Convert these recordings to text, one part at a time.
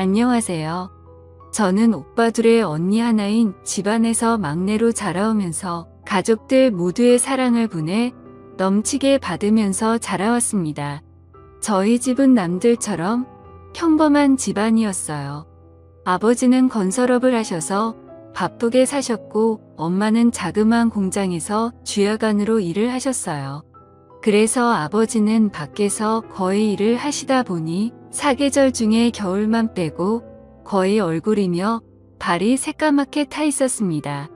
안녕하세요. 저는 오빠 둘의 언니 하나인 집안에서 막내로 자라오면서 가족들 모두의 사랑을 보내 넘치게 받으면서 자라왔습니다. 저희 집은 남들처럼 평범한 집안이었어요. 아버지는 건설업을 하셔서 바쁘게 사셨고 엄마는 자그마한 공장에서 주야간으로 일을 하셨어요. 그래서 아버지는 밖에서 거의 일을 하시다 보니 사계절 중에 겨울만 빼고 거의 얼굴이며 발이 새까맣게 타 있었습니다.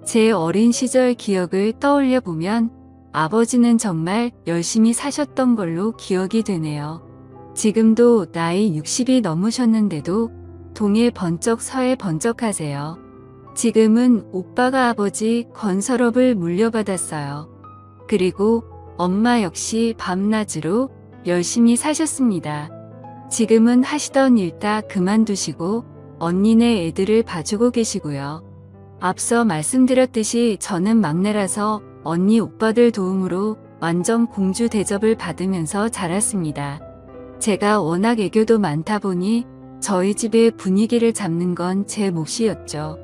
제 어린 시절 기억을 떠올려 보면 아버지는 정말 열심히 사셨던 걸로 기억이 되네요. 지금도 나이 60이 넘으셨는데도 동해 번쩍 서해 번쩍 하세요. 지금은 오빠가 아버지 건설업을 물려받았어요. 그리고 엄마 역시 밤낮으로 열심히 사셨습니다. 지금은 하시던 일 다 그만두시고 언니네 애들을 봐주고 계시고요. 앞서 말씀드렸듯이 저는 막내라서 언니 오빠들 도움으로 완전 공주 대접을 받으면서 자랐습니다. 제가 워낙 애교도 많다 보니 저희 집의 분위기를 잡는 건 제 몫이었죠.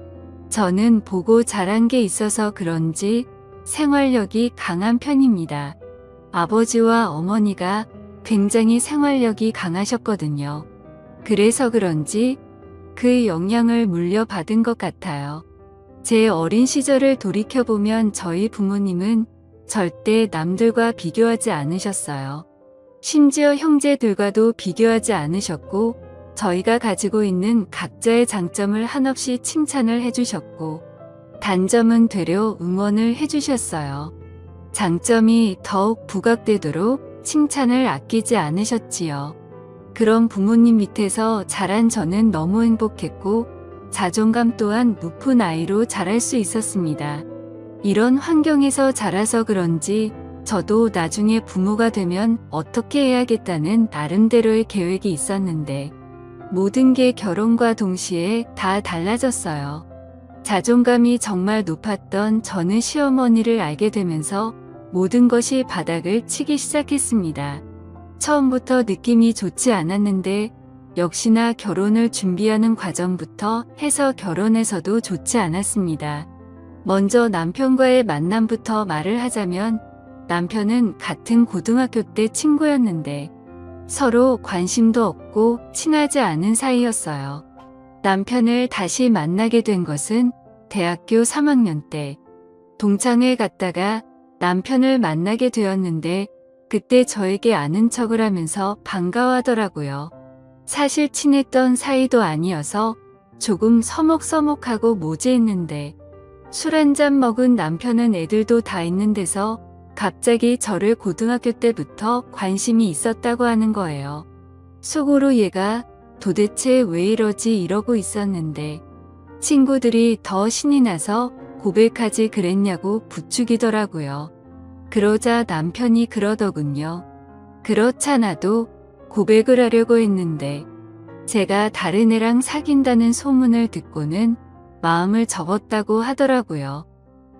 저는 보고 자란 게 있어서 그런지 생활력이 강한 편입니다. 아버지와 어머니가 굉장히 생활력이 강하셨거든요. 그래서 그런지 그 영향을 물려받은 것 같아요. 제 어린 시절을 돌이켜보면 저희 부모님은 절대 남들과 비교하지 않으셨어요. 심지어 형제들과도 비교하지 않으셨고 저희가 가지고 있는 각자의 장점을 한없이 칭찬을 해주셨고 단점은 되려 응원을 해주셨어요. 장점이 더욱 부각되도록 칭찬을 아끼지 않으셨지요. 그런 부모님 밑에서 자란 저는 너무 행복했고 자존감 또한 높은 아이로 자랄 수 있었습니다. 이런 환경에서 자라서 그런지 저도 나중에 부모가 되면 어떻게 해야겠다는 나름대로의 계획이 있었는데 모든 게 결혼과 동시에 다 달라졌어요. 자존감이 정말 높았던 저는 시어머니를 알게 되면서 모든 것이 바닥을 치기 시작했습니다. 처음부터 느낌이 좋지 않았는데 역시나 결혼을 준비하는 과정부터 해서 결혼해서도 좋지 않았습니다. 먼저 남편과의 만남부터 말을 하자면 남편은 같은 고등학교 때 친구였는데 서로 관심도 없고 친하지 않은 사이였어요. 남편을 다시 만나게 된 것은 대학교 3학년 때 동창회 갔다가 남편을 만나게 되었는데 그때 저에게 아는 척을 하면서 반가워하더라고요. 사실 친했던 사이도 아니어서 조금 서먹서먹하고 모지했는데 술 한잔 먹은 남편은 애들도 다 있는 데서 갑자기 저를 고등학교 때부터 관심이 있었다고 하는 거예요. 속으로 얘가 도대체 왜 이러지 이러고 있었는데 친구들이 더 신이 나서 고백하지 그랬냐고 부추기더라고요. 그러자 남편이 그러더군요. 그렇잖아도 고백을 하려고 했는데 제가 다른 애랑 사귄다는 소문을 듣고는 마음을 접었다고 하더라고요.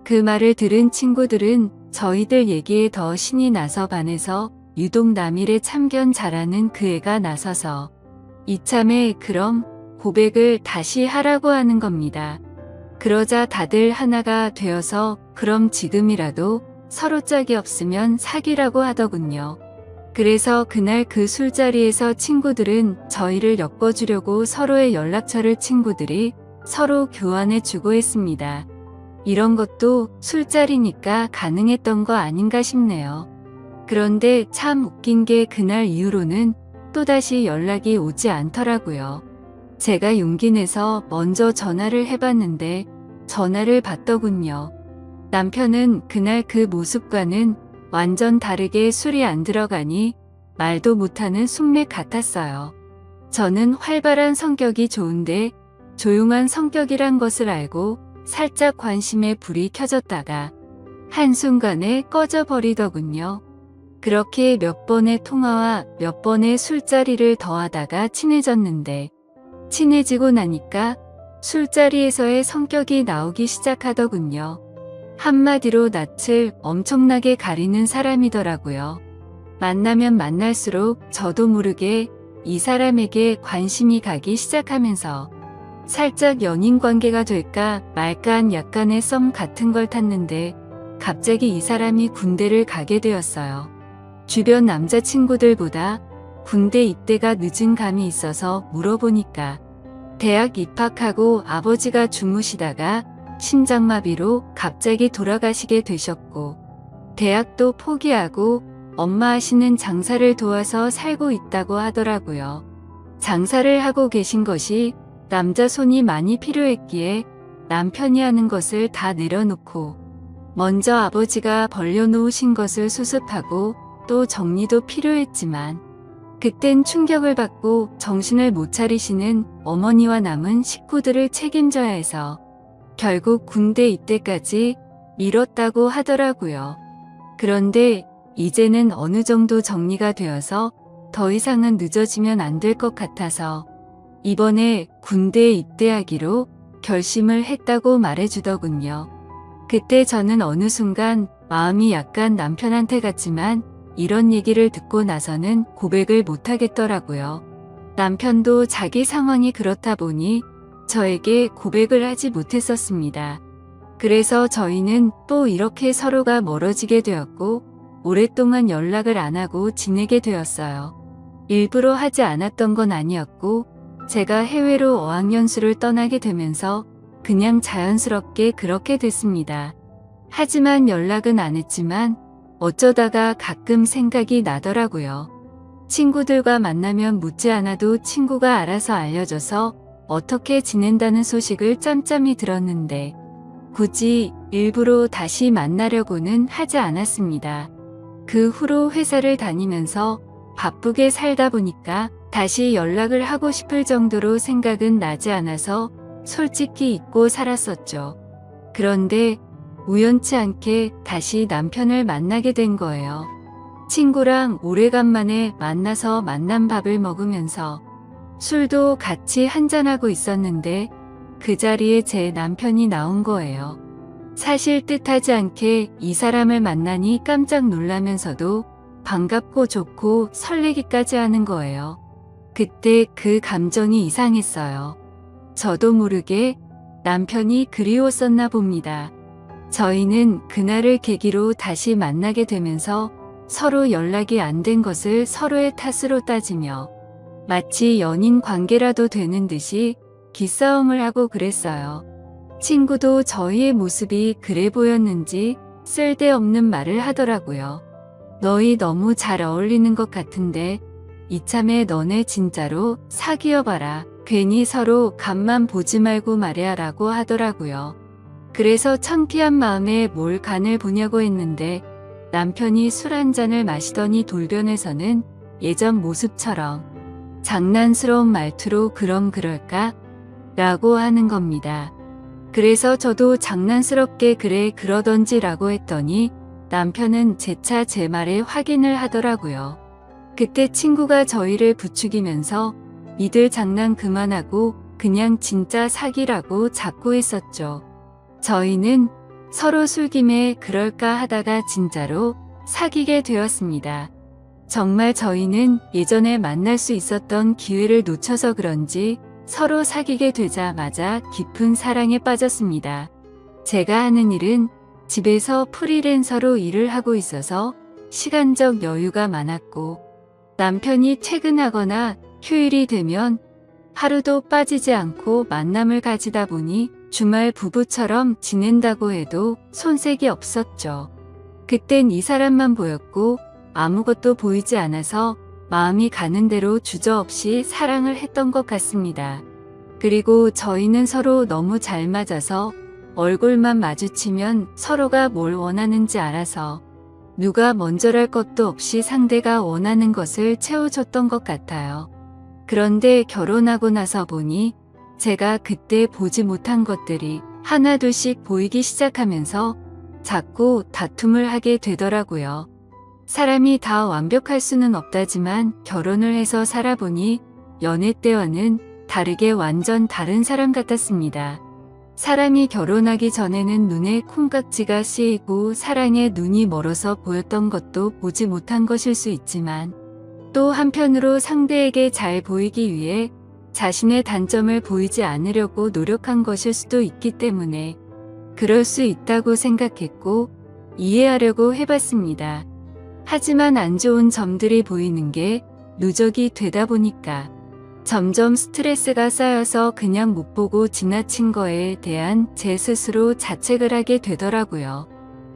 그 말을 들은 친구들은 저희들 얘기에 더 신이 나서 반해서 유독 남일의 참견 잘하는 그 애가 나서서 이참에 그럼 고백을 다시 하라고 하는 겁니다. 그러자 다들 하나가 되어서 그럼 지금이라도 서로 짝이 없으면 사귀라고 하더군요. 그래서 그날 그 술자리에서 친구들은 저희를 엮어주려고 서로의 연락처를 친구들이 서로 교환해주고 했습니다. 이런 것도 술자리니까 가능했던 거 아닌가 싶네요. 그런데 참 웃긴 게 그날 이후로는 또다시 연락이 오지 않더라고요. 제가 용기 내서 먼저 전화를 해봤는데 전화를 받더군요. 남편은 그날 그 모습과는 완전 다르게 술이 안 들어가니 말도 못하는 숙맥 같았어요. 저는 활발한 성격이 좋은데 조용한 성격이란 것을 알고 살짝 관심에 불이 켜졌다가 한순간에 꺼져버리더군요. 그렇게 몇 번의 통화와 몇 번의 술자리를 더하다가 친해졌는데 친해지고 나니까 술자리에서의 성격이 나오기 시작하더군요. 한마디로 낯을 엄청나게 가리는 사람이더라고요. 만나면 만날수록 저도 모르게 이 사람에게 관심이 가기 시작하면서 살짝 연인 관계가 될까 말까 한 약간의 썸 같은 걸 탔는데 갑자기 이 사람이 군대를 가게 되었어요. 주변 남자친구들보다 군대 입대가 늦은 감이 있어서 물어보니까 대학 입학하고 아버지가 주무시다가 심장마비로 갑자기 돌아가시게 되셨고 대학도 포기하고 엄마 하시는 장사를 도와서 살고 있다고 하더라고요. 장사를 하고 계신 것이 남자 손이 많이 필요했기에 남편이 하는 것을 다 내려놓고 먼저 아버지가 벌려놓으신 것을 수습하고 또 정리도 필요했지만 그땐 충격을 받고 정신을 못 차리시는 어머니와 남은 식구들을 책임져야 해서 결국 군대 입대까지 미뤘다고 하더라고요. 그런데 이제는 어느 정도 정리가 되어서 더 이상은 늦어지면 안 될 것 같아서 이번에 군대에 입대하기로 결심을 했다고 말해주더군요. 그때 저는 어느 순간 마음이 약간 남편한테 갔지만 이런 얘기를 듣고 나서는 고백을 못하겠더라고요. 남편도 자기 상황이 그렇다 보니 저에게 고백을 하지 못했었습니다. 그래서 저희는 또 이렇게 서로가 멀어지게 되었고 오랫동안 연락을 안 하고 지내게 되었어요. 일부러 하지 않았던 건 아니었고 제가 해외로 어학연수를 떠나게 되면서 그냥 자연스럽게 그렇게 됐습니다. 하지만 연락은 안 했지만 어쩌다가 가끔 생각이 나더라고요. 친구들과 만나면 묻지 않아도 친구가 알아서 알려줘서 어떻게 지낸다는 소식을 짬짬이 들었는데 굳이 일부러 다시 만나려고는 하지 않았습니다. 그 후로 회사를 다니면서 바쁘게 살다 보니까 다시 연락을 하고 싶을 정도로 생각은 나지 않아서 솔직히 잊고 살았었죠. 그런데 우연치 않게 다시 남편을 만나게 된 거예요. 친구랑 오래간만에 만나서 만난 밥을 먹으면서 술도 같이 한잔하고 있었는데 그 자리에 제 남편이 나온 거예요. 사실 뜻하지 않게 이 사람을 만나니 깜짝 놀라면서도 반갑고 좋고 설레기까지 하는 거예요. 그때 그 감정이 이상했어요. 저도 모르게 남편이 그리웠었나 봅니다. 저희는 그날을 계기로 다시 만나게 되면서 서로 연락이 안 된 것을 서로의 탓으로 따지며 마치 연인 관계라도 되는 듯이 기싸움을 하고 그랬어요. 친구도 저희의 모습이 그래 보였는지 쓸데없는 말을 하더라고요. 너희 너무 잘 어울리는 것 같은데 이참에 너네 진짜로 사귀어봐라. 괜히 서로 간만 보지 말고 말이야 라고 하더라고요. 그래서 창피한 마음에 뭘 간을 보냐고 했는데 남편이 술 한 잔을 마시더니 돌변해서는 예전 모습처럼 장난스러운 말투로 그럼 그럴까? 라고 하는 겁니다. 그래서 저도 장난스럽게 그래 그러던지 라고 했더니 남편은 재차 제 말에 확인을 하더라고요. 그때 친구가 저희를 부추기면서 니들 장난 그만하고 그냥 진짜 사귀라고 자꾸 했었죠. 저희는 서로 술김에 그럴까 하다가 진짜로 사귀게 되었습니다. 정말 저희는 예전에 만날 수 있었던 기회를 놓쳐서 그런지 서로 사귀게 되자마자 깊은 사랑에 빠졌습니다. 제가 하는 일은 집에서 프리랜서로 일을 하고 있어서 시간적 여유가 많았고 남편이 퇴근하거나 휴일이 되면 하루도 빠지지 않고 만남을 가지다 보니 주말 부부처럼 지낸다고 해도 손색이 없었죠. 그땐 이 사람만 보였고 아무것도 보이지 않아서 마음이 가는 대로 주저없이 사랑을 했던 것 같습니다. 그리고 저희는 서로 너무 잘 맞아서 얼굴만 마주치면 서로가 뭘 원하는지 알아서 누가 먼저랄 것도 없이 상대가 원하는 것을 채워줬던 것 같아요. 그런데 결혼하고 나서 보니 제가 그때 보지 못한 것들이 하나둘씩 보이기 시작하면서 자꾸 다툼을 하게 되더라고요. 사람이 다 완벽할 수는 없다지만 결혼을 해서 살아보니 연애 때와는 다르게 완전 다른 사람 같았습니다. 사람이 결혼하기 전에는 눈에 콩깍지가 씌이고 사랑에 눈이 멀어서 보였던 것도 보지 못한 것일 수 있지만 또 한편으로 상대에게 잘 보이기 위해 자신의 단점을 보이지 않으려고 노력한 것일 수도 있기 때문에 그럴 수 있다고 생각했고 이해하려고 해봤습니다. 하지만 안 좋은 점들이 보이는 게 누적이 되다 보니까 점점 스트레스가 쌓여서 그냥 못 보고 지나친 거에 대한 제 스스로 자책을 하게 되더라고요.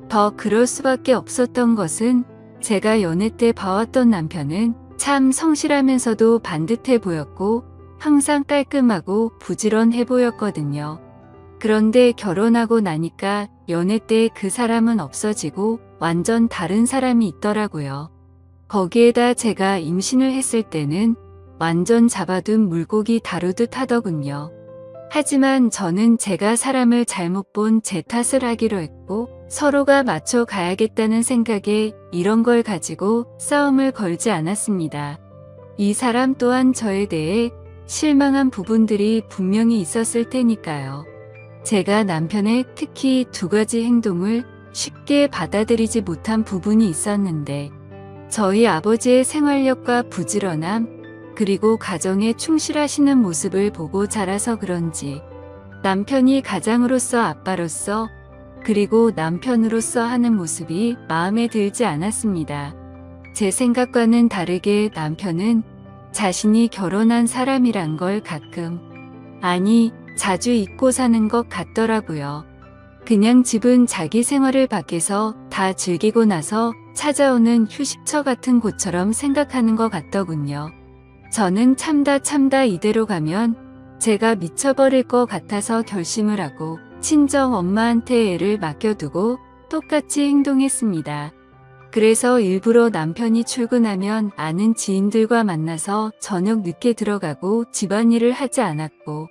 더 그럴 수밖에 없었던 것은 제가 연애 때 봐왔던 남편은 참 성실하면서도 반듯해 보였고 항상 깔끔하고 부지런해 보였거든요. 그런데 결혼하고 나니까 연애 때 그 사람은 없어지고 완전 다른 사람이 있더라고요. 거기에다 제가 임신을 했을 때는 완전 잡아둔 물고기 다루듯 하더군요. 하지만 저는 제가 사람을 잘못 본 제 탓을 하기로 했고 서로가 맞춰 가야겠다는 생각에 이런 걸 가지고 싸움을 걸지 않았습니다. 이 사람 또한 저에 대해 실망한 부분들이 분명히 있었을 테니까요. 제가 남편의 특히 2가지 행동을 쉽게 받아들이지 못한 부분이 있었는데 저희 아버지의 생활력과 부지런함 그리고 가정에 충실하시는 모습을 보고 자라서 그런지 남편이 가장으로서 아빠로서 그리고 남편으로서 하는 모습이 마음에 들지 않았습니다. 제 생각과는 다르게 남편은 자신이 결혼한 사람이란 걸 가끔, 아니 자주 잊고 사는 것 같더라고요. 그냥 집은 자기 생활을 밖에서 다 즐기고 나서 찾아오는 휴식처 같은 곳처럼 생각하는 것 같더군요. 저는 참다 이대로 가면 제가 미쳐버릴 것 같아서 결심을 하고 친정 엄마한테 애를 맡겨두고 똑같이 행동했습니다. 그래서 일부러 남편이 출근하면 아는 지인들과 만나서 저녁 늦게 들어가고 집안일을 하지 않았고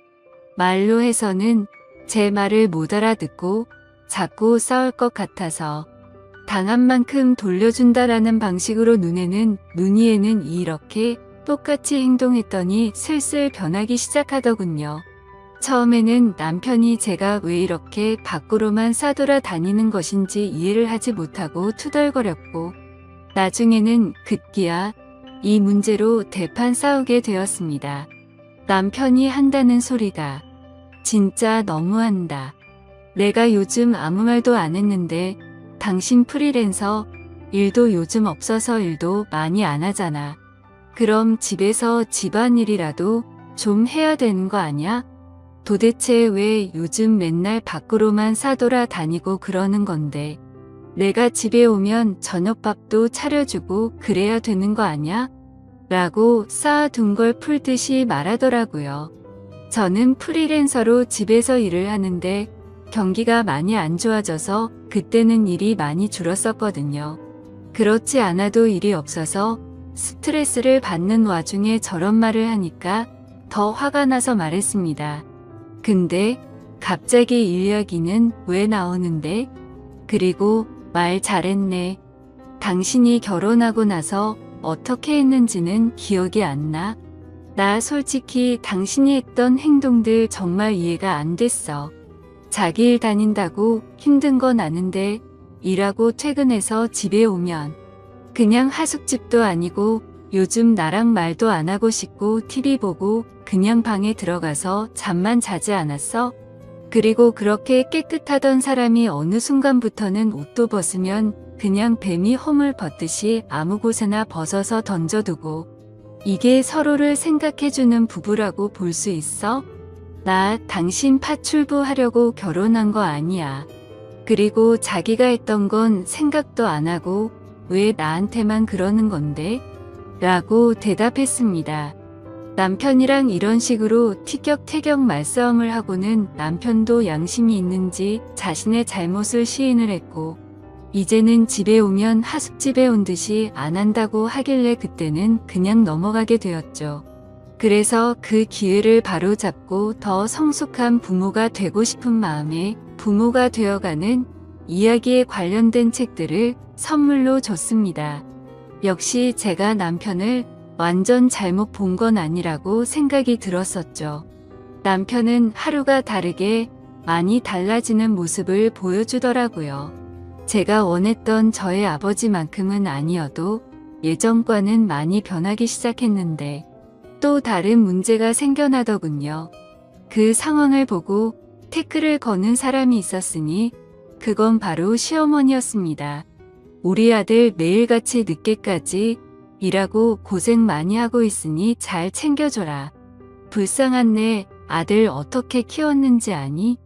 말로 해서는 제 말을 못 알아듣고 자꾸 싸울 것 같아서 당한 만큼 돌려준다라는 방식으로 눈에는 눈이에는 이렇게 똑같이 행동했더니 슬슬 변하기 시작하더군요. 처음에는 남편이 제가 왜 이렇게 밖으로만 싸돌아다니는 것인지 이해를 하지 못하고 투덜거렸고 나중에는 급기야 이 문제로 대판 싸우게 되었습니다. 남편이 한다는 소리가 진짜 너무한다. 내가 요즘 아무 말도 안 했는데 당신 프리랜서 일도 요즘 없어서 일도 많이 안 하잖아. 그럼 집에서 집안일이라도 좀 해야 되는 거 아냐? 도대체 왜 요즘 맨날 밖으로만 싸돌아다니고 그러는 건데 내가 집에 오면 저녁밥도 차려주고 그래야 되는 거 아냐? 라고 쌓아둔 걸 풀듯이 말하더라고요. 저는 프리랜서로 집에서 일을 하는데 경기가 많이 안 좋아져서 그때는 일이 많이 줄었었거든요. 그렇지 않아도 일이 없어서 스트레스를 받는 와중에 저런 말을 하니까 더 화가 나서 말했습니다. 근데 갑자기 일 이야기는 왜 나오는데? 그리고 말 잘했네. 당신이 결혼하고 나서 어떻게 했는지는 기억이 안 나? 나 솔직히 당신이 했던 행동들 정말 이해가 안 됐어. 자기 일 다닌다고 힘든 건 아는데 일하고 퇴근해서 집에 오면 그냥 하숙집도 아니고 요즘 나랑 말도 안 하고 싶고 TV 보고 그냥 방에 들어가서 잠만 자지 않았어? 그리고 그렇게 깨끗하던 사람이 어느 순간부터는 옷도 벗으면 그냥 뱀이 허물 벗듯이 아무 곳에나 벗어서 던져두고 이게 서로를 생각해주는 부부라고 볼 수 있어? 나 당신 파출부 하려고 결혼한 거 아니야. 그리고 자기가 했던 건 생각도 안 하고 왜 나한테만 그러는 건데? 라고 대답했습니다. 남편이랑 이런 식으로 티격태격 말싸움을 하고는 남편도 양심이 있는지 자신의 잘못을 시인을 했고 이제는 집에 오면 하숙집에 온 듯이 안 한다고 하길래 그때는 그냥 넘어가게 되었죠. 그래서 그 기회를 바로잡고 더 성숙한 부모가 되고 싶은 마음에 부모가 되어가는 이야기에 관련된 책들을 선물로 줬습니다. 역시 제가 남편을 완전 잘못 본 건 아니라고 생각이 들었었죠. 남편은 하루가 다르게 많이 달라지는 모습을 보여주더라고요. 제가 원했던 저의 아버지만큼은 아니어도 예전과는 많이 변하기 시작했는데 또 다른 문제가 생겨나더군요. 그 상황을 보고 태클을 거는 사람이 있었으니 그건 바로 시어머니였습니다. 우리 아들 매일같이 늦게까지 일하고 고생 많이 하고 있으니 잘 챙겨줘라. 불쌍한 내 아들 어떻게 키웠는지 아니?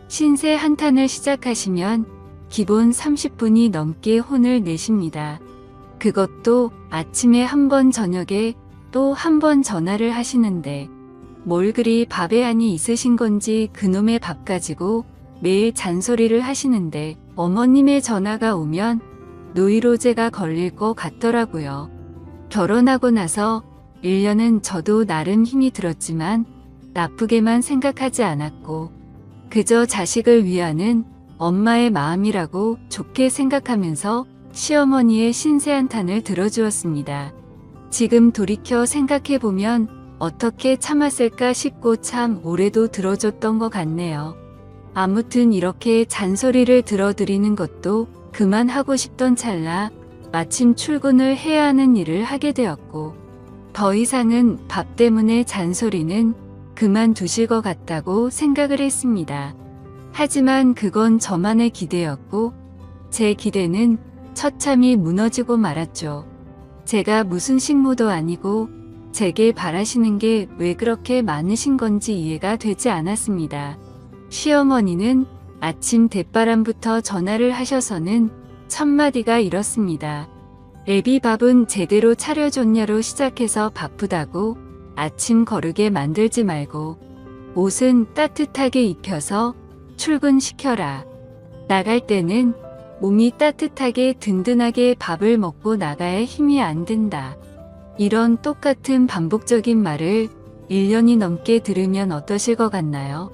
신세 한탄을 시작하시면 기본 30분이 넘게 혼을 내십니다. 그것도 아침에 한 번 저녁에 또 한 번 전화를 하시는데 뭘 그리 밥에 한이 있으신 건지 그놈의 밥 가지고 매일 잔소리를 하시는데 어머님의 전화가 오면 노이로제가 걸릴 것 같더라고요. 결혼하고 나서 1년은 저도 나름 힘이 들었지만 나쁘게만 생각하지 않았고 그저 자식을 위하는 엄마의 마음이라고 좋게 생각하면서 시어머니의 신세한탄을 들어주었습니다. 지금 돌이켜 생각해보면 어떻게 참았을까 싶고 참 오래도 들어줬던 것 같네요. 아무튼 이렇게 잔소리를 들어드리는 것도 그만하고 싶던 찰나 마침 출근을 해야 하는 일을 하게 되었고 더 이상은 밥 때문에 잔소리는 그만두실 것 같다고 생각을 했습니다. 하지만 그건 저만의 기대였고 제 기대는 처참히 무너지고 말았죠. 제가 무슨 식모도 아니고 제게 바라시는 게 왜 그렇게 많으신 건지 이해가 되지 않았습니다. 시어머니는 아침 대바람부터 전화를 하셔서는 첫마디가 이렇습니다. 애비 밥은 제대로 차려줬냐로 시작해서 바쁘다고 아침 거르게 만들지 말고 옷은 따뜻하게 입혀서 출근시켜라. 나갈 때는 몸이 따뜻하게 든든하게 밥을 먹고 나가야 힘이 안 든다. 이런 똑같은 반복적인 말을 1년이 넘게 들으면 어떠실 것 같나요?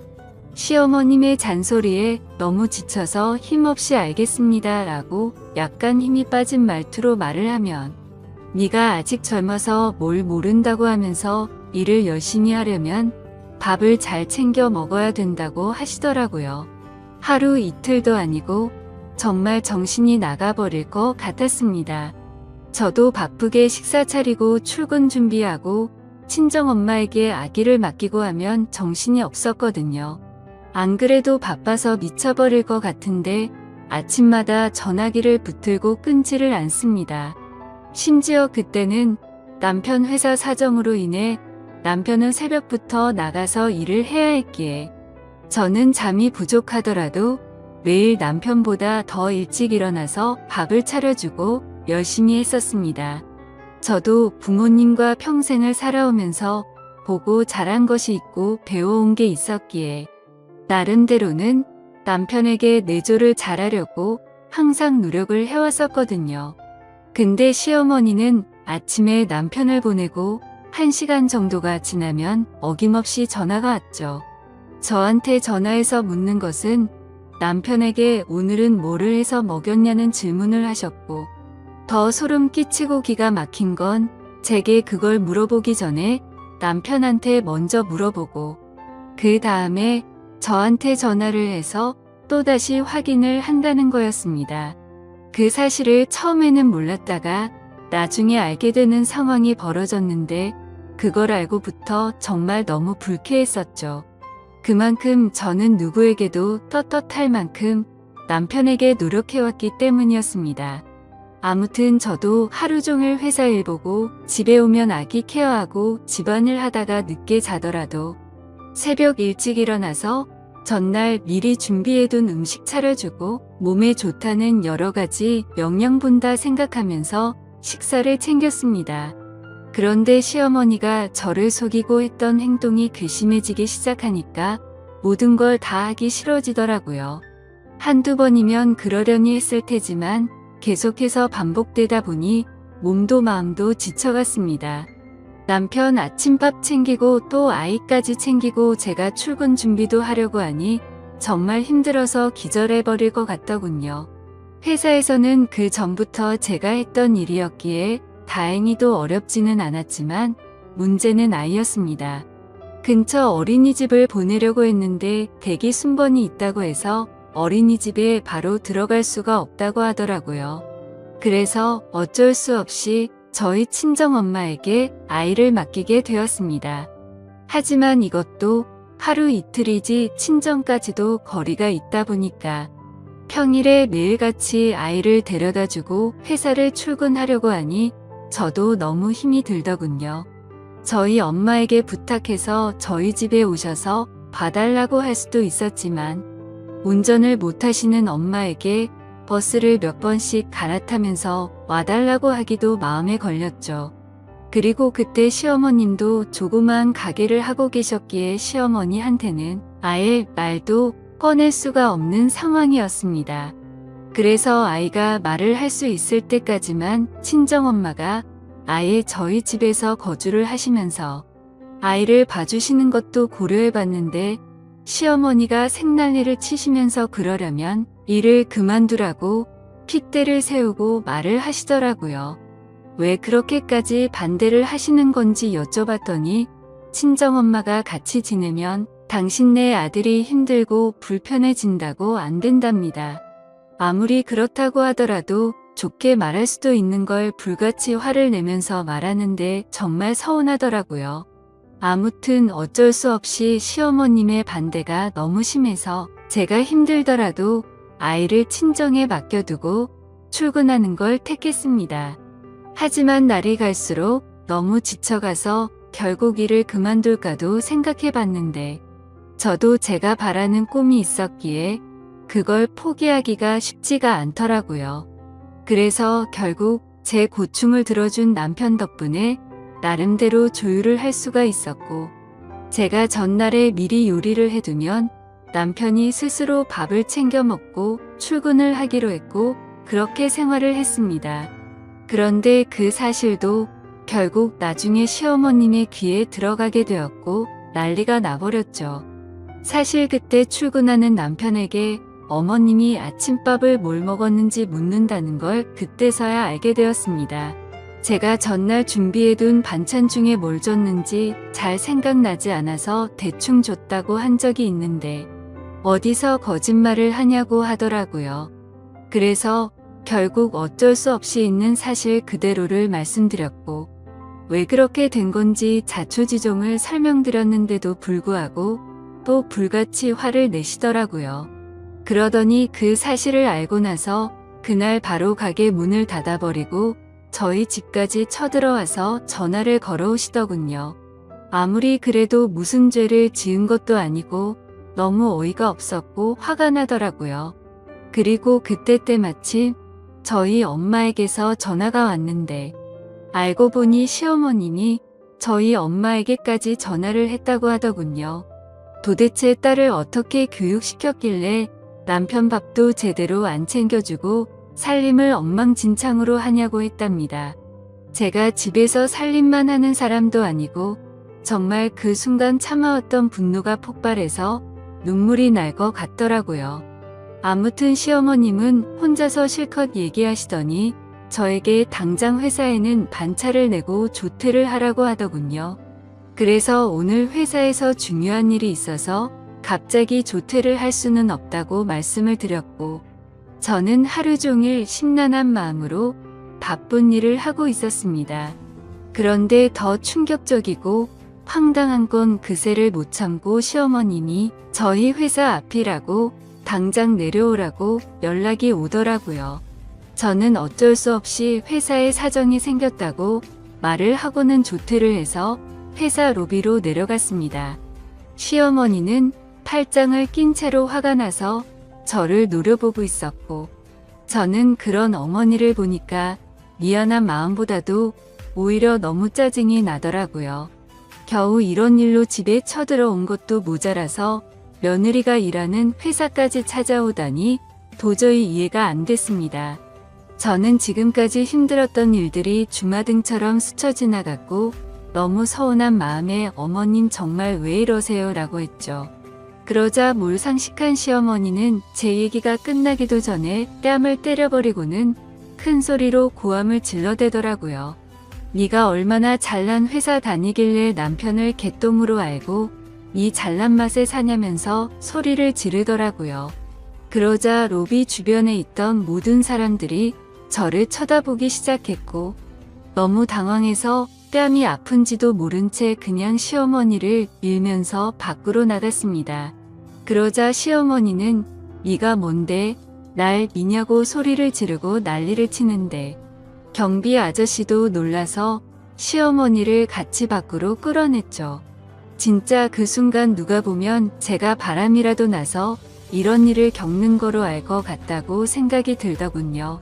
시어머님의 잔소리에 너무 지쳐서 힘없이 알겠습니다 라고 약간 힘이 빠진 말투로 말을 하면 네가 아직 젊어서 뭘 모른다고 하면서 일을 열심히 하려면 밥을 잘 챙겨 먹어야 된다고 하시더라고요. 하루 이틀도 아니고 정말 정신이 나가버릴 것 같았습니다. 저도 바쁘게 식사 차리고 출근 준비하고 친정엄마에게 아기를 맡기고 하면 정신이 없었거든요. 안 그래도 바빠서 미쳐버릴 것 같은데 아침마다 전화기를 붙들고 끊지를 않습니다. 심지어 그때는 남편 회사 사정으로 인해 남편은 새벽부터 나가서 일을 해야 했기에 저는 잠이 부족하더라도 매일 남편보다 더 일찍 일어나서 밥을 차려주고 열심히 했었습니다. 저도 부모님과 평생을 살아오면서 보고 자란 것이 있고 배워온 게 있었기에 나름대로는 남편에게 내조를 잘하려고 항상 노력을 해왔었거든요. 근데 시어머니는 아침에 남편을 보내고 1시간 정도가 지나면 어김없이 전화가 왔죠. 저한테 전화해서 묻는 것은 남편에게 오늘은 뭐를 해서 먹였냐는 질문을 하셨고 더 소름 끼치고 기가 막힌 건 제게 그걸 물어보기 전에 남편한테 먼저 물어보고 그 다음에 저한테 전화를 해서 또다시 확인을 한다는 거였습니다. 그 사실을 처음에는 몰랐다가 나중에 알게 되는 상황이 벌어졌는데 그걸 알고부터 정말 너무 불쾌했었죠. 그만큼 저는 누구에게도 떳떳할 만큼 남편에게 노력해왔기 때문이었습니다. 아무튼 저도 하루 종일 회사 일 보고 집에 오면 아기 케어하고 집안일 하다가 늦게 자더라도 새벽 일찍 일어나서 전날 미리 준비해둔 음식 차려주고 몸에 좋다는 여러 가지 영양분 다 생각하면서 식사를 챙겼습니다. 그런데 시어머니가 저를 속이고 했던 행동이 괘씸해지기 시작하니까 모든 걸 다 하기 싫어지더라고요. 한두 번이면 그러려니 했을 테지만 계속해서 반복되다 보니 몸도 마음도 지쳐갔습니다. 남편 아침밥 챙기고 또 아이까지 챙기고 제가 출근 준비도 하려고 하니 정말 힘들어서 기절해버릴 것 같더군요. 회사에서는 그 전부터 제가 했던 일이었기에 다행히도 어렵지는 않았지만 문제는 아이였습니다. 근처 어린이집을 보내려고 했는데 대기 순번이 있다고 해서 어린이집에 바로 들어갈 수가 없다고 하더라고요. 그래서 어쩔 수 없이 저희 친정엄마에게 아이를 맡기게 되었습니다. 하지만 이것도 하루 이틀이지 친정까지도 거리가 있다 보니까 평일에 매일같이 아이를 데려다주고 회사를 출근하려고 하니 저도 너무 힘이 들더군요. 저희 엄마에게 부탁해서 저희 집에 오셔서 봐달라고 할 수도 있었지만 운전을 못하시는 엄마에게 버스를 몇 번씩 갈아타면서 와달라고 하기도 마음에 걸렸죠. 그리고 그때 시어머님도 조그만 가게를 하고 계셨기에 시어머니한테는 아예 말도 꺼낼 수가 없는 상황이었습니다. 그래서 아이가 말을 할 수 있을 때까지만 친정엄마가 아예 저희 집에서 거주를 하시면서 아이를 봐주시는 것도 고려해봤는데 시어머니가 생난리를 치시면서 그러려면 일을 그만두라고 핏대를 세우고 말을 하시더라고요. 왜 그렇게까지 반대를 하시는 건지 여쭤봤더니 친정엄마가 같이 지내면 당신네 아들이 힘들고 불편해진다고 안 된답니다. 아무리 그렇다고 하더라도 좋게 말할 수도 있는 걸 불같이 화를 내면서 말하는데 정말 서운하더라고요. 아무튼 어쩔 수 없이 시어머님의 반대가 너무 심해서 제가 힘들더라도 아이를 친정에 맡겨두고 출근하는 걸 택했습니다. 하지만 날이 갈수록 너무 지쳐가서 결국 일을 그만둘까도 생각해봤는데 저도 제가 바라는 꿈이 있었기에 그걸 포기하기가 쉽지가 않더라고요. 그래서 결국 제 고충을 들어준 남편 덕분에 나름대로 조율을 할 수가 있었고 제가 전날에 미리 요리를 해두면 남편이 스스로 밥을 챙겨 먹고 출근을 하기로 했고 그렇게 생활을 했습니다. 그런데 그 사실도 결국 나중에 시어머님의 귀에 들어가게 되었고 난리가 나버렸죠. 사실 그때 출근하는 남편에게 어머님이 아침밥을 뭘 먹었는지 묻는다는 걸 그때서야 알게 되었습니다. 제가 전날 준비해둔 반찬 중에 뭘 줬는지 잘 생각나지 않아서 대충 줬다고 한 적이 있는데 어디서 거짓말을 하냐고 하더라고요. 그래서 결국 어쩔 수 없이 있는 사실 그대로를 말씀드렸고 왜 그렇게 된 건지 자초지종을 설명드렸는데도 불구하고 또 불같이 화를 내시더라고요. 그러더니 그 사실을 알고 나서 그날 바로 가게 문을 닫아버리고 저희 집까지 쳐들어와서 전화를 걸어오시더군요. 아무리 그래도 무슨 죄를 지은 것도 아니고 너무 어이가 없었고 화가 나더라고요. 그리고 그때 때마침 저희 엄마에게서 전화가 왔는데 알고 보니 시어머님이 저희 엄마에게까지 전화를 했다고 하더군요. 도대체 딸을 어떻게 교육시켰길래 남편 밥도 제대로 안 챙겨주고 살림을 엉망진창으로 하냐고 했답니다. 제가 집에서 살림만 하는 사람도 아니고 정말 그 순간 참아왔던 분노가 폭발해서 눈물이 날 것 같더라고요. 아무튼 시어머님은 혼자서 실컷 얘기하시더니 저에게 당장 회사에는 반차를 내고 조퇴를 하라고 하더군요. 그래서 오늘 회사에서 중요한 일이 있어서 갑자기 조퇴를 할 수는 없다고 말씀을 드렸고 저는 하루 종일 심란한 마음으로 바쁜 일을 하고 있었습니다. 그런데 더 충격적이고 황당한 건 그새를 못 참고 시어머님이 저희 회사 앞이라고 당장 내려오라고 연락이 오더라고요. 저는 어쩔 수 없이 회사에 사정이 생겼다고 말을 하고는 조퇴를 해서 회사 로비로 내려갔습니다. 시어머니는 팔짱을 낀 채로 화가 나서 저를 노려보고 있었고 저는 그런 어머니를 보니까 미안한 마음보다도 오히려 너무 짜증이 나더라고요. 겨우 이런 일로 집에 쳐들어온 것도 모자라서 며느리가 일하는 회사까지 찾아오다니 도저히 이해가 안 됐습니다. 저는 지금까지 힘들었던 일들이 주마등처럼 스쳐 지나갔고 너무 서운한 마음에 어머님 정말 왜 이러세요? 라고 했죠. 그러자 몰상식한 시어머니는 제 얘기가 끝나기도 전에 뺨을 때려버리고는 큰 소리로 고함을 질러대더라고요. 네가 얼마나 잘난 회사 다니길래 남편을 개똥으로 알고 이 잘난 맛에 사냐면서 소리를 지르더라고요. 그러자 로비 주변에 있던 모든 사람들이 저를 쳐다보기 시작했고 너무 당황해서 뺨이 아픈지도 모른 채 그냥 시어머니를 밀면서 밖으로 나갔습니다. 그러자 시어머니는 네가 뭔데 날 미냐고 소리를 지르고 난리를 치는데, 경비 아저씨도 놀라서 시어머니를 같이 밖으로 끌어냈죠. 진짜 그 순간 누가 보면 제가 바람이라도 나서 이런 일을 겪는 거로 알 것 같다고 생각이 들더군요.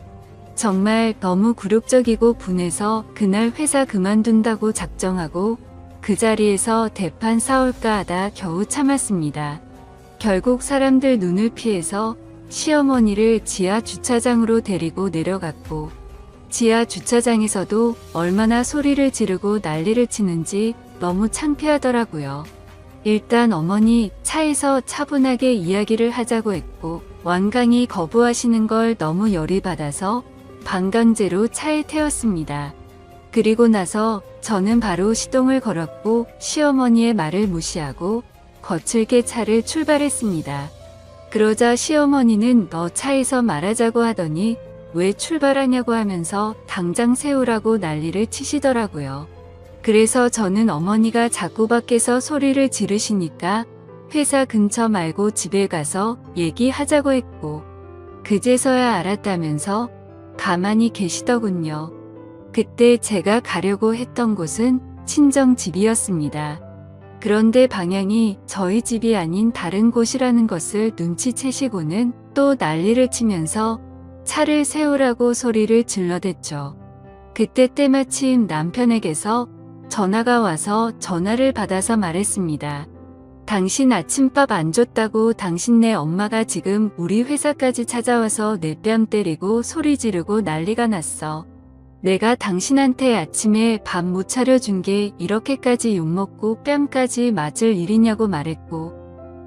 정말 너무 굴욕적이고 분해서 그날 회사 그만둔다고 작정하고 그 자리에서 대판 싸울까 하다 겨우 참았습니다. 결국 사람들 눈을 피해서 시어머니를 지하 주차장으로 데리고 내려갔고, 지하 주차장에서도 얼마나 소리를 지르고 난리를 치는지 너무 창피하더라고요. 일단 어머니 차에서 차분하게 이야기를 하자고 했고, 완강히 거부하시는 걸 너무 열이 받아서 반강제로 차에 태웠습니다. 그리고 나서 저는 바로 시동을 걸었고 시어머니의 말을 무시하고 거칠게 차를 출발했습니다. 그러자 시어머니는 너 차에서 말하자고 하더니 왜 출발하냐고 하면서 당장 세우라고 난리를 치시더라고요. 그래서 저는 어머니가 자꾸 밖에서 소리를 지르시니까 회사 근처 말고 집에 가서 얘기하자고 했고, 그제서야 알았다면서 가만히 계시더군요. 그때 제가 가려고 했던 곳은 친정집이었습니다. 그런데 방향이 저희 집이 아닌 다른 곳이라는 것을 눈치채시고는 또 난리를 치면서 차를 세우라고 소리를 질러댔죠. 그때 때마침 남편에게서 전화가 와서 전화를 받아서 말했습니다. 당신 아침밥 안 줬다고 당신네 엄마가 지금 우리 회사까지 찾아와서 내 뺨 때리고 소리 지르고 난리가 났어. 내가 당신한테 아침에 밥 못 차려준 게 이렇게까지 욕먹고 뺨까지 맞을 일이냐고 말했고,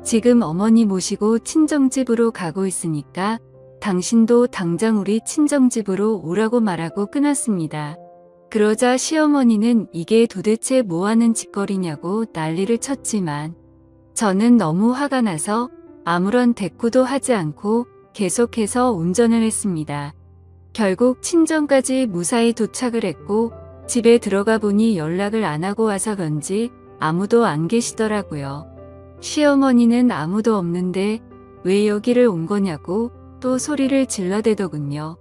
지금 어머니 모시고 친정집으로 가고 있으니까 당신도 당장 우리 친정집으로 오라고 말하고 끊었습니다. 그러자 시어머니는 이게 도대체 뭐하는 짓거리냐고 난리를 쳤지만, 저는 너무 화가 나서 아무런 대꾸도 하지 않고 계속해서 운전을 했습니다. 결국 친정까지 무사히 도착을 했고, 집에 들어가 보니 연락을 안 하고 와서 그런지 아무도 안 계시더라고요. 시어머니는 아무도 없는데 왜 여기를 온 거냐고 또 소리를 질러대더군요.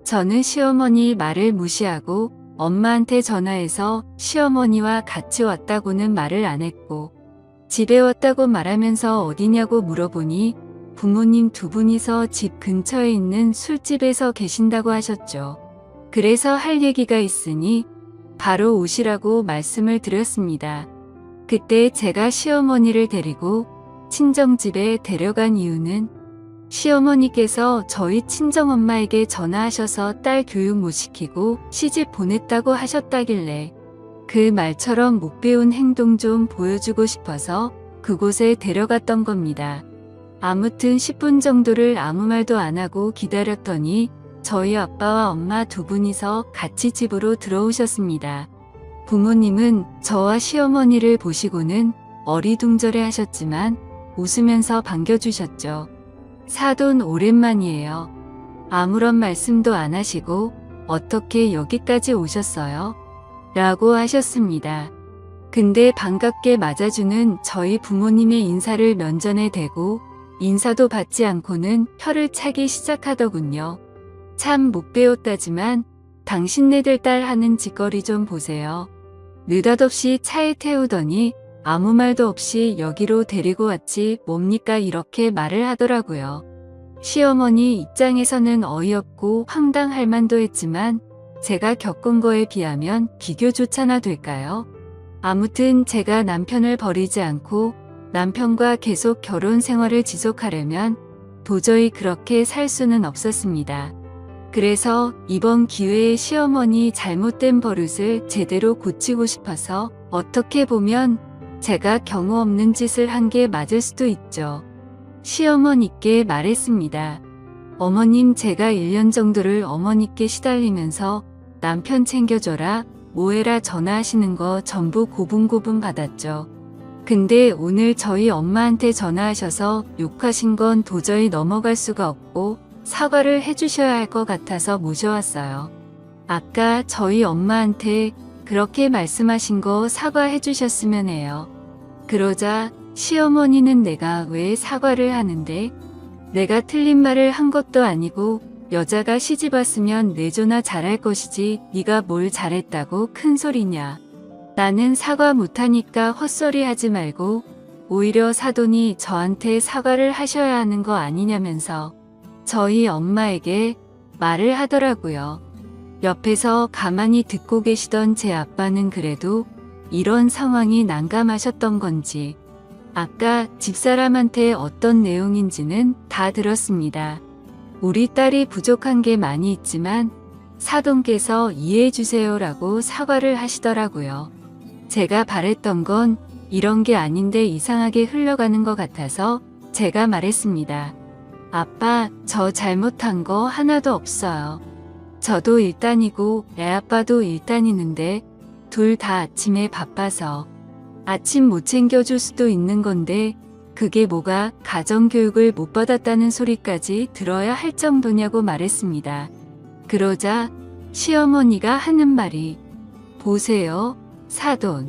저는 시어머니 말을 무시하고 엄마한테 전화해서 시어머니와 같이 왔다고는 말을 안 했고, 집에 왔다고 말하면서 어디냐고 물어보니 부모님 두 분이서 집 근처에 있는 술집에서 계신다고 하셨죠. 그래서 할 얘기가 있으니 바로 오시라고 말씀을 드렸습니다. 그때 제가 시어머니를 데리고 친정집에 데려간 이유는 시어머니께서 저희 친정엄마에게 전화하셔서 딸 교육 못 시키고 시집 보냈다고 하셨다길래 그 말처럼 못 배운 행동 좀 보여주고 싶어서 그곳에 데려갔던 겁니다. 아무튼 10분 정도를 아무 말도 안 하고 기다렸더니 저희 아빠와 엄마 두 분이서 같이 집으로 들어오셨습니다. 부모님은 저와 시어머니를 보시고는 어리둥절해 하셨지만 웃으면서 반겨주셨죠. 사돈 오랜만이에요. 아무런 말씀도 안 하시고 어떻게 여기까지 오셨어요? 라고 하셨습니다. 근데 반갑게 맞아주는 저희 부모님의 인사를 면전에 대고 인사도 받지 않고는 혀를 차기 시작하더군요. 참 못 배웠다지만 당신네들 딸 하는 짓거리 좀 보세요. 느닷없이 차에 태우더니 아무 말도 없이 여기로 데리고 왔지 뭡니까 이렇게 말을 하더라고요. 시어머니 입장에서는 어이없고 황당할 만도 했지만 제가 겪은 거에 비하면 비교조차나 될까요? 아무튼 제가 남편을 버리지 않고 남편과 계속 결혼 생활을 지속하려면 도저히 그렇게 살 수는 없었습니다. 그래서 이번 기회에 시어머니 잘못된 버릇을 제대로 고치고 싶어서 어떻게 보면 제가 경우 없는 짓을 한 게 맞을 수도 있죠. 시어머니께 말했습니다. 어머님, 제가 1년 정도를 어머니께 시달리면서 남편 챙겨줘라, 뭐해라 전화하시는 거 전부 고분고분 받았죠. 근데 오늘 저희 엄마한테 전화하셔서 욕하신 건 도저히 넘어갈 수가 없고 사과를 해주셔야 할 것 같아서 모셔왔어요. 아까 저희 엄마한테 그렇게 말씀하신 거 사과해 주셨으면 해요. 그러자 시어머니는 내가 왜 사과를 하는데? 내가 틀린 말을 한 것도 아니고 여자가 시집 왔으면 내조나 잘할 것이지 네가 뭘 잘했다고 큰 소리냐. 나는 사과 못하니까 헛소리 하지 말고 오히려 사돈이 저한테 사과를 하셔야 하는 거 아니냐면서 저희 엄마에게 말을 하더라고요. 옆에서 가만히 듣고 계시던 제 아빠는 그래도 이런 상황이 난감하셨던 건지 아까 집사람한테 어떤 내용인지는 다 들었습니다. 우리 딸이 부족한 게 많이 있지만 사돈께서 이해해 주세요라고 사과를 하시더라고요. 제가 바랬던 건 이런 게 아닌데 이상하게 흘러가는 것 같아서 제가 말했습니다. 아빠, 저 잘못한 거 하나도 없어요. 저도 일단이고 애아빠도 일단이는데 둘 다 아침에 바빠서 아침 못 챙겨줄 수도 있는 건데 그게 뭐가 가정교육을 못 받았다는 소리까지 들어야 할 정도냐고 말했습니다. 그러자 시어머니가 하는 말이 보세요, 사돈.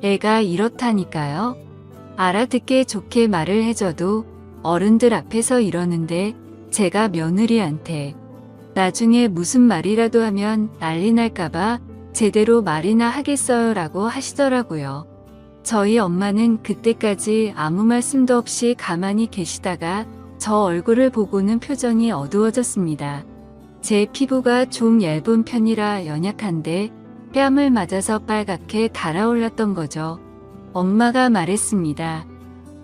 애가 이렇다니까요. 알아듣게 좋게 말을 해줘도 어른들 앞에서 이러는데 제가 며느리한테 나중에 무슨 말이라도 하면 난리 날까봐 제대로 말이나 하겠어요 라고 하시더라고요. 저희 엄마는 그때까지 아무 말씀도 없이 가만히 계시다가 저 얼굴을 보고는 표정이 어두워졌습니다. 제 피부가 좀 얇은 편이라 연약한데 뺨을 맞아서 빨갛게 달아올랐던 거죠. 엄마가 말했습니다.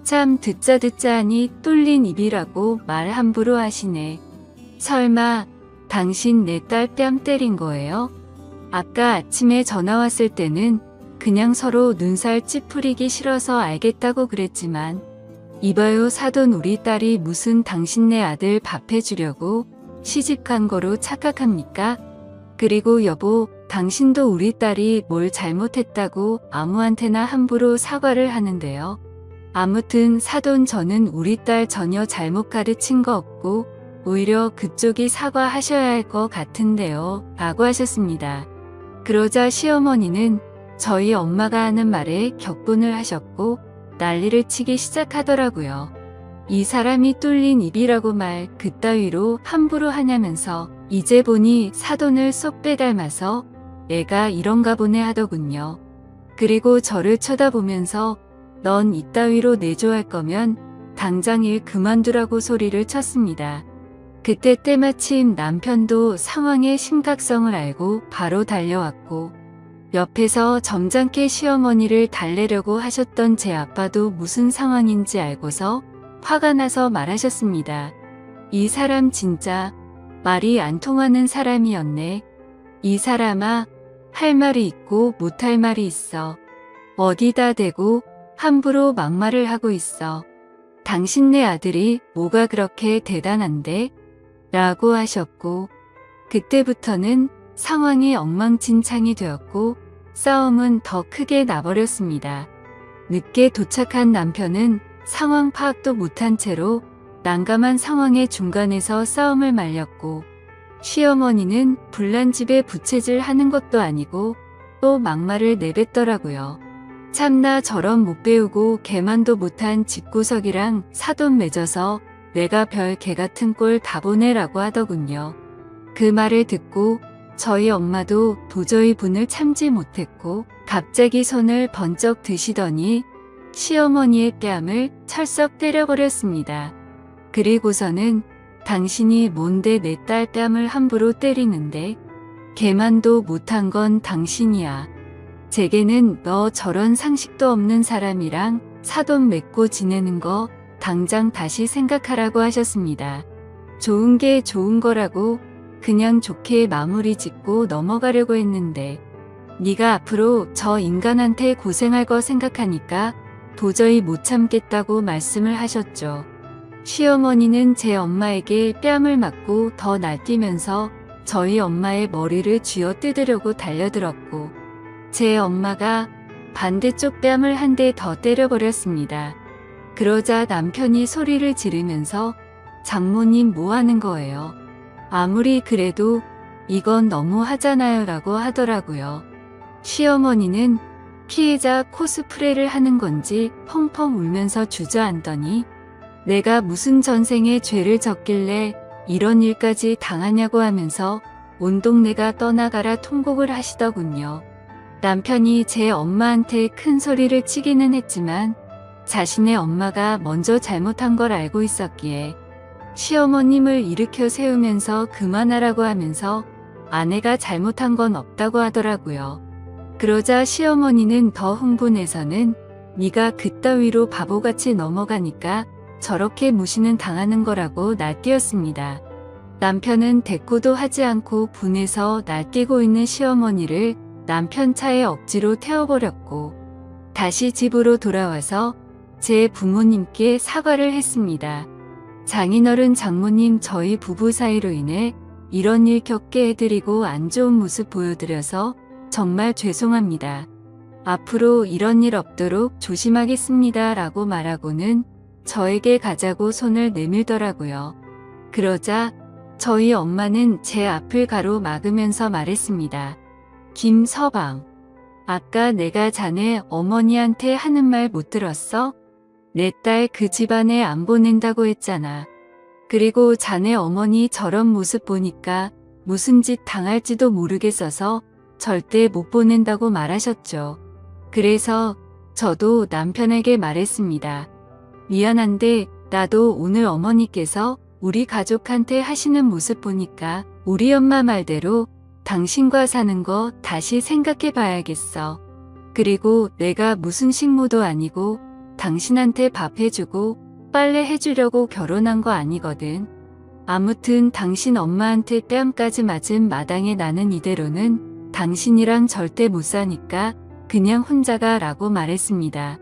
참 듣자 하니 뚫린 입이라고 말 함부로 하시네. 설마 당신 내 딸 뺨 때린 거예요? 아까 아침에 전화 왔을 때는 그냥 서로 눈살 찌푸리기 싫어서 알겠다고 그랬지만 이봐요 사돈 우리 딸이 무슨 당신네 아들 밥 해주려고 시집간 거로 착각합니까? 그리고 여보 당신도 우리 딸이 뭘 잘못했다고 아무한테나 함부로 사과를 하는데요. 아무튼 사돈 저는 우리 딸 전혀 잘못 가르친 거 없고 오히려 그쪽이 사과하셔야 할 것 같은데요 라고 하셨습니다. 그러자 시어머니는 저희 엄마가 하는 말에 격분을 하셨고 난리를 치기 시작하더라고요. 이 사람이 뚫린 입이라고 말 그따위로 함부로 하냐면서 이제 보니 사돈을 쏙 빼닮아서 애가 이런가 보네 하더군요. 그리고 저를 쳐다보면서 넌 이따위로 내조할 거면 당장 일 그만두라고 소리를 쳤습니다. 그때 때마침 남편도 상황의 심각성을 알고 바로 달려왔고 옆에서 점잖게 시어머니를 달래려고 하셨던 제 아빠도 무슨 상황인지 알고서 화가 나서 말하셨습니다. 이 사람 진짜 말이 안 통하는 사람이었네. 이 사람아 할 말이 있고 못할 말이 있어. 어디다 대고 함부로 막말을 하고 있어. 당신네 아들이 뭐가 그렇게 대단한데? 라고 하셨고 그때부터는 상황이 엉망진창이 되었고 싸움은 더 크게 나버렸습니다. 늦게 도착한 남편은 상황 파악도 못한 채로 난감한 상황의 중간에서 싸움을 말렸고 시어머니는 불난 집에 부채질 하는 것도 아니고 또 막말을 내뱉더라고요. 참나 저런 못 배우고 개만도 못한 집구석이랑 사돈 맺어서 내가 별 개같은 꼴 다 보내라고 하더군요. 그 말을 듣고 저희 엄마도 도저히 분을 참지 못했고 갑자기 손을 번쩍 드시더니 시어머니의 뺨을 철썩 때려버렸습니다. 그리고서는 당신이 뭔데 내 딸 뺨을 함부로 때리는데 개만도 못한 건 당신이야. 제게는 너 저런 상식도 없는 사람이랑 사돈 맺고 지내는 거 당장 다시 생각하라고 하셨습니다. 좋은 게 좋은 거라고 그냥 좋게 마무리 짓고 넘어가려고 했는데 네가 앞으로 저 인간한테 고생할 거 생각하니까 도저히 못 참겠다고 말씀을 하셨죠. 시어머니는 제 엄마에게 뺨을 맞고 더 날뛰면서 저희 엄마의 머리를 쥐어 뜯으려고 달려들었고 제 엄마가 반대쪽 뺨을 한 대 더 때려버렸습니다. 그러자 남편이 소리를 지르면서 장모님 뭐 하는 거예요? 아무리 그래도 이건 너무 하잖아요 라고 하더라고요. 시어머니는 피해자 코스프레를 하는 건지 펑펑 울면서 주저앉더니 내가 무슨 전생에 죄를 졌길래 이런 일까지 당하냐고 하면서 온 동네가 떠나가라 통곡을 하시더군요. 남편이 제 엄마한테 큰 소리를 치기는 했지만 자신의 엄마가 먼저 잘못한 걸 알고 있었기에 시어머님을 일으켜 세우면서 그만하라고 하면서 아내가 잘못한 건 없다고 하더라고요. 그러자 시어머니는 더 흥분해서는 네가 그따위로 바보같이 넘어가니까 저렇게 무시는 당하는 거라고 날뛰었습니다. 남편은 대꾸도 하지 않고 분해서 날뛰고 있는 시어머니를 남편 차에 억지로 태워버렸고 다시 집으로 돌아와서 제 부모님께 사과를 했습니다. 장인어른 장모님 저희 부부 사이로 인해 이런 일 겪게 해드리고 안 좋은 모습 보여드려서 정말 죄송합니다. 앞으로 이런 일 없도록 조심하겠습니다 라고 말하고는 저에게 가자고 손을 내밀더라고요. 그러자 저희 엄마는 제 앞을 가로막으면서 말했습니다. 김서방, 아까 내가 자네 어머니한테 하는 말 못 들었어? 내 딸 그 집안에 안 보낸다고 했잖아. 그리고 자네 어머니 저런 모습 보니까 무슨 짓 당할지도 모르겠어서 절대 못 보낸다고 말하셨죠. 그래서 저도 남편에게 말했습니다. 미안한데 나도 오늘 어머니께서 우리 가족한테 하시는 모습 보니까 우리 엄마 말대로 당신과 사는 거 다시 생각해 봐야겠어. 그리고 내가 무슨 식모도 아니고 당신한테 밥 해주고 빨래 해주려고 결혼한 거 아니거든. 아무튼 당신 엄마한테 뺨까지 맞은 마당에 나는 이대로는 당신이랑 절대 못 사니까 그냥 혼자 가라고 말했습니다.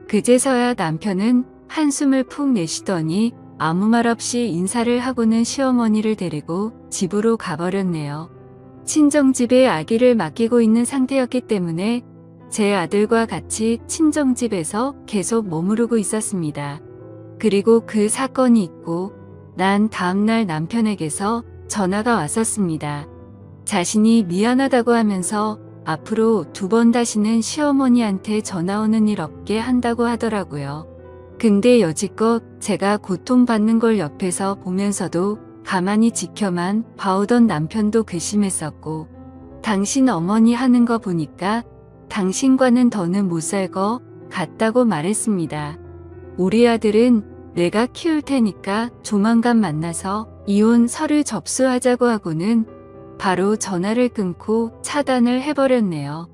그제서야 남편은 한숨을 푹 내쉬더니 아무 말 없이 인사를 하고는 시어머니를 데리고 집으로 가버렸네요. 친정집에 아기를 맡기고 있는 상태였기 때문에 제 아들과 같이 친정집에서 계속 머무르고 있었습니다. 그리고 그 사건이 있고 난 다음날 남편에게서 전화가 왔었습니다. 자신이 미안하다고 하면서 앞으로 2번 다시는 시어머니한테 전화 오는 일 없게 한다고 하더라고요. 근데 여지껏 제가 고통받는 걸 옆에서 보면서도 가만히 지켜만 봐오던 남편도 괘씸했었고 당신 어머니 하는 거 보니까 당신과는 더는 못 살 거 같다고 말했습니다. 우리 아들은 내가 키울 테니까 조만간 만나서 이혼 서류 접수하자고 하고는 바로 전화를 끊고 차단을 해버렸네요.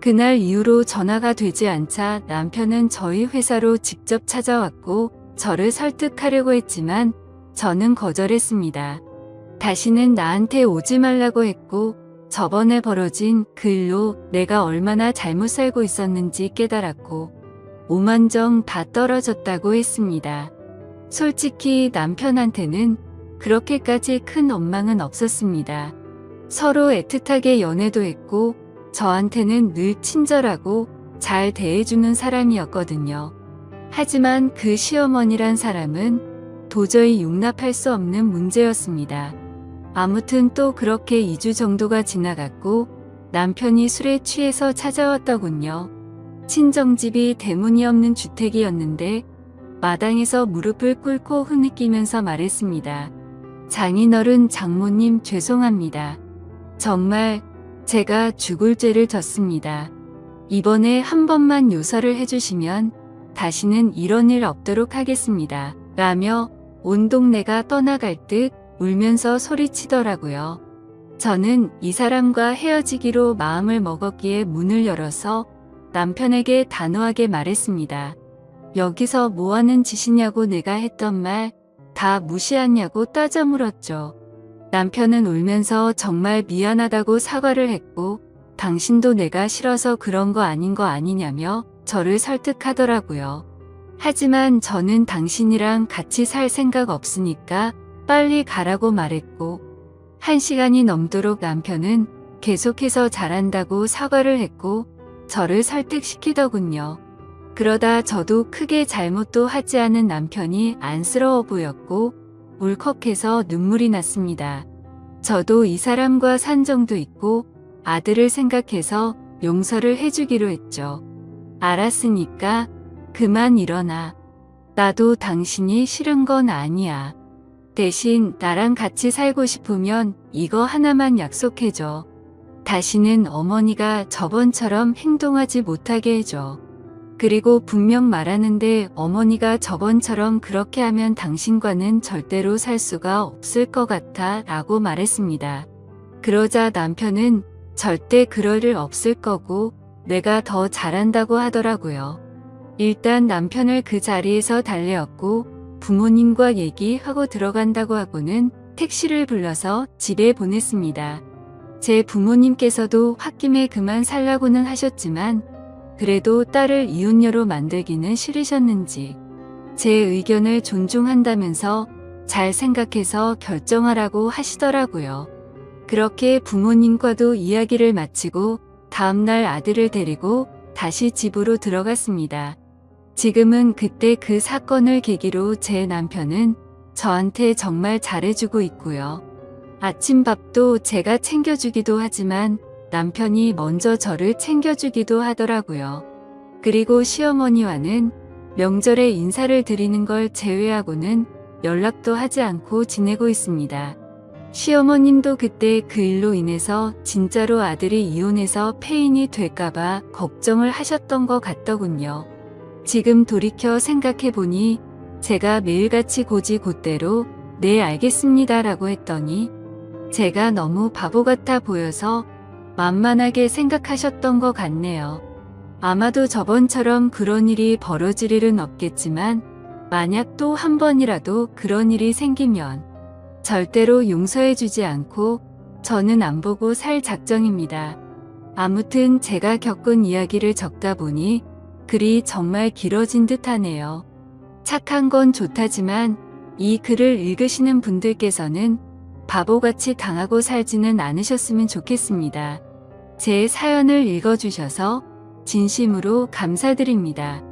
그날 이후로 전화가 되지 않자 남편은 저희 회사로 직접 찾아왔고 저를 설득하려고 했지만 저는 거절했습니다. 다시는 나한테 오지 말라고 했고 저번에 벌어진 그 일로 내가 얼마나 잘못 살고 있었는지 깨달았고 오만정 다 떨어졌다고 했습니다. 솔직히 남편한테는 그렇게까지 큰 원망은 없었습니다. 서로 애틋하게 연애도 했고 저한테는 늘 친절하고 잘 대해주는 사람이었거든요. 하지만 그 시어머니란 사람은 도저히 용납할 수 없는 문제였습니다. 아무튼 또 그렇게 2주 정도가 지나갔고 남편이 술에 취해서 찾아왔더군요. 친정집이 대문이 없는 주택이었는데 마당에서 무릎을 꿇고 흐느끼면서 말했습니다. 장인어른 장모님 죄송합니다. 정말 제가 죽을 죄를 졌습니다. 이번에 한 번만 요서를 해주시면 다시는 이런 일 없도록 하겠습니다. 라며 온 동네가 떠나갈 듯 울면서 소리치더라고요. 저는 이 사람과 헤어지기로 마음을 먹었기에 문을 열어서 남편에게 단호하게 말했습니다. 여기서 뭐하는 짓이냐고 내가 했던 말 다 무시하냐고 따져 물었죠. 남편은 울면서 정말 미안하다고 사과를 했고 당신도 내가 싫어서 그런 거 아닌 거 아니냐며 저를 설득하더라고요. 하지만 저는 당신이랑 같이 살 생각 없으니까 빨리 가라고 말했고 1시간이 넘도록 남편은 계속해서 잘한다고 사과를 했고 저를 설득시키더군요. 그러다 저도 크게 잘못도 하지 않은 남편이 안쓰러워 보였고 울컥해서 눈물이 났습니다. 저도 이 사람과 산정도 있고 아들을 생각해서 용서를 해주기로 했죠. 알았으니까 그만 일어나. 나도 당신이 싫은 건 아니야. 대신 나랑 같이 살고 싶으면 이거 하나만 약속해줘. 다시는 어머니가 저번처럼 행동하지 못하게 해줘. 그리고 분명 말하는데 어머니가 저번처럼 그렇게 하면 당신과는 절대로 살 수가 없을 것 같아 라고 말했습니다. 그러자 남편은 절대 그럴 일 없을 거고 내가 더 잘한다고 하더라고요. 일단 남편을 그 자리에서 달래었고 부모님과 얘기하고 들어간다고 하고는 택시를 불러서 집에 보냈습니다. 제 부모님께서도 홧김에 그만 살라고는 하셨지만 그래도 딸을 이혼녀로 만들기는 싫으셨는지 제 의견을 존중한다면서 잘 생각해서 결정하라고 하시더라고요. 그렇게 부모님과도 이야기를 마치고 다음날 아들을 데리고 다시 집으로 들어갔습니다. 지금은 그때 그 사건을 계기로 제 남편은 저한테 정말 잘해주고 있고요. 아침밥도 제가 챙겨주기도 하지만 남편이 먼저 저를 챙겨주기도 하더라고요. 그리고 시어머니와는 명절에 인사를 드리는 걸 제외하고는 연락도 하지 않고 지내고 있습니다. 시어머님도 그때 그 일로 인해서 진짜로 아들이 이혼해서 폐인이 될까봐 걱정을 하셨던 것 같더군요. 지금 돌이켜 생각해보니 제가 매일같이 곧이곧대로 네 알겠습니다 라고 했더니 제가 너무 바보 같아 보여서 만만하게 생각하셨던 것 같네요. 아마도 저번처럼 그런 일이 벌어질 일은 없겠지만 만약 또 한 번이라도 그런 일이 생기면 절대로 용서해주지 않고 저는 안 보고 살 작정입니다. 아무튼 제가 겪은 이야기를 적다 보니 글이 정말 길어진 듯하네요. 착한 건 좋다지만 이 글을 읽으시는 분들께서는 바보같이 당하고 살지는 않으셨으면 좋겠습니다. 제 사연을 읽어주셔서 진심으로 감사드립니다.